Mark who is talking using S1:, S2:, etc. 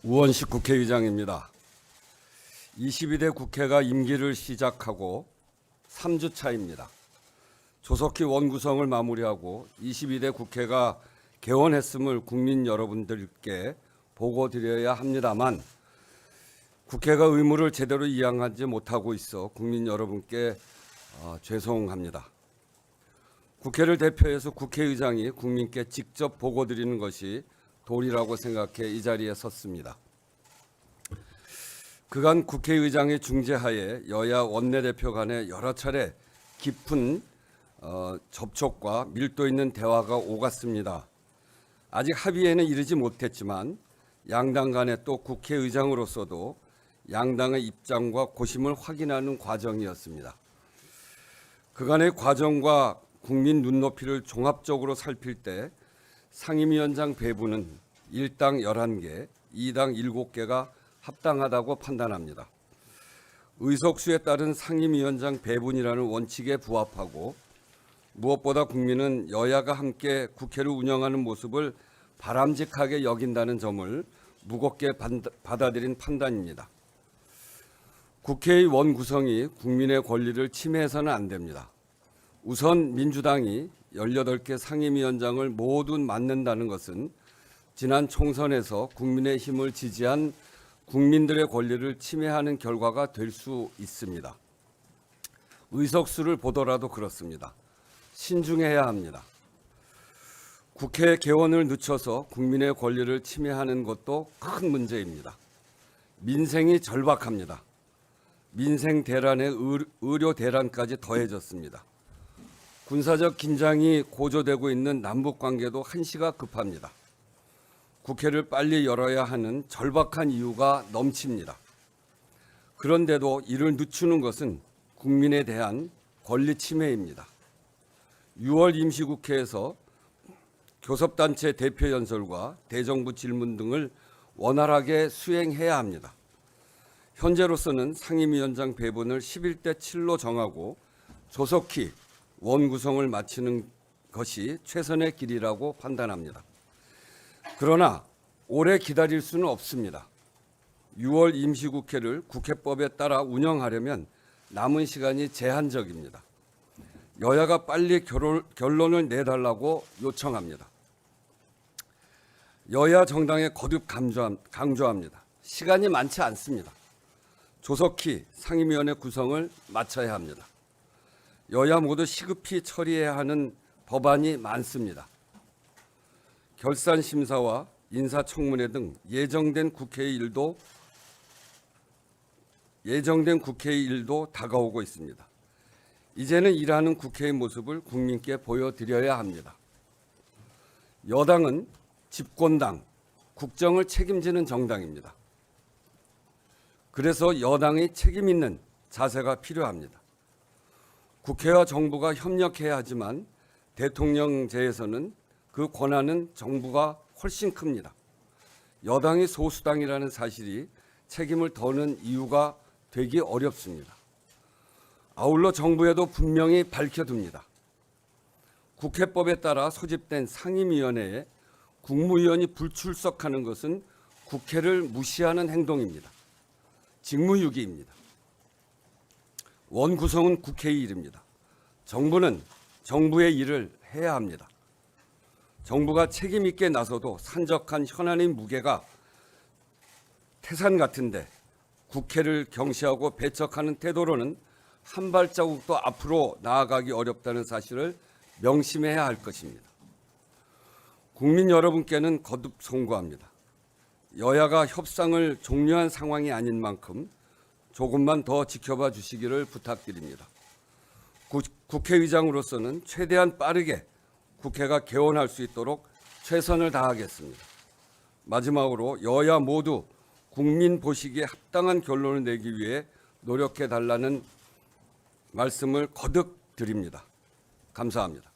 S1: 우원식 국회의장입니다. 22대 국회가 임기를 시작하고 3주 차입니다. 조속히 원구성을 마무리하고 22대 국회가 개원했음을 국민 여러분들께 보고드려야 합니다만 국회가 의무를 제대로 이행하지 못하고 있어 국민 여러분께 죄송합니다. 국회를 대표해서 국회의장이 국민께 직접 보고드리는 것이 도리라고 생각해 이 자리에 섰습니다. 그간 국회의장의 중재하에 여야 원내대표 간에 여러 차례 깊은 접촉과 밀도 있는 대화가 오갔습니다. 아직 합의에는 이르지 못했지만 양당 간에 또 국회의장으로서도 양당의 입장과 고심을 확인하는 과정이었습니다. 그간의 과정과 국민 눈높이를 종합적으로 살필 때 상임위원장 배분은 1당 11개, 2당 7개가 합당하다고 판단합니다. 의석수에 따른 상임위원장 배분이라는 원칙에 부합하고 무엇보다 국민은 여야가 함께 국회를 운영하는 모습을 바람직하게 여긴다는 점을 무겁게 받아들인 판단입니다. 국회의 원구성이 국민의 권리를 침해해서는 안 됩니다. 우선 민주당이 18개 상임위원장을 모두 맡는다는 것은 지난 총선에서 국민의힘을 지지한 국민들의 권리를 침해하는 결과가 될 수 있습니다. 의석수를 보더라도 그렇습니다. 신중해야 합니다. 국회 개원을 늦춰서 국민의 권리를 침해하는 것도 큰 문제입니다. 민생이 절박합니다. 민생 대란에 의료 대란까지 더해졌습니다. 군사적 긴장이 고조되고 있는 남북 관계도 한시가 급합니다. 국회를 빨리 열어야 하는 절박한 이유가 넘칩니다. 그런데도 이를 늦추는 것은 국민에 대한 권리 침해입니다. 6월 임시국회에서 교섭단체 대표 연설과 대정부 질문 등을 원활하게 수행해야 합니다. 현재로서는 상임위원장 배분을 11대 7로 정하고 조속히 원구성을 마치는 것이 최선의 길이라고 판단합니다. 그러나 오래 기다릴 수는 없습니다. 6월 임시국회를 국회법에 따라 운영하려면 남은 시간이 제한적입니다. 여야가 빨리 결론을 내달라고 요청합니다. 여야 정당에 거듭 강조합니다. 시간이 많지 않습니다. 조속히 상임위원회 구성을 마쳐야 합니다. 여야 모두 시급히 처리해야 하는 법안이 많습니다. 결산심사와 인사청문회 등 예정된 국회의 일도 다가오고 있습니다. 이제는 일하는 국회의 모습을 국민께 보여드려야 합니다. 여당은 집권당, 국정을 책임지는 정당입니다. 그래서 여당의 책임 있는 자세가 필요합니다. 국회와 정부가 협력해야 하지만 대통령제에서는 그 권한은 정부가 훨씬 큽니다. 여당이 소수당이라는 사실이 책임을 더는 이유가 되기 어렵습니다. 아울러 정부에도 분명히 밝혀둡니다. 국회법에 따라 소집된 상임위원회에 국무위원이 불출석하는 것은 국회를 무시하는 행동입니다. 직무유기입니다. 원구성은 국회의 일입니다. 정부는 정부의 일을 해야 합니다. 정부가 책임 있게 나서도 산적한 현안의 무게가 태산 같은데 국회를 경시하고 배척하는 태도로는 한 발자국도 앞으로 나아가기 어렵다는 사실을 명심해야 할 것입니다. 국민 여러분께는 거듭 송구합니다. 여야가 협상을 종료한 상황이 아닌 만큼 조금만 더 지켜봐 주시기를 부탁드립니다. 국회의장으로서는 최대한 빠르게 국회가 개원할 수 있도록 최선을 다하겠습니다. 마지막으로 여야 모두 국민 보시기에 합당한 결론을 내기 위해 노력해 달라는 말씀을 거듭 드립니다. 감사합니다.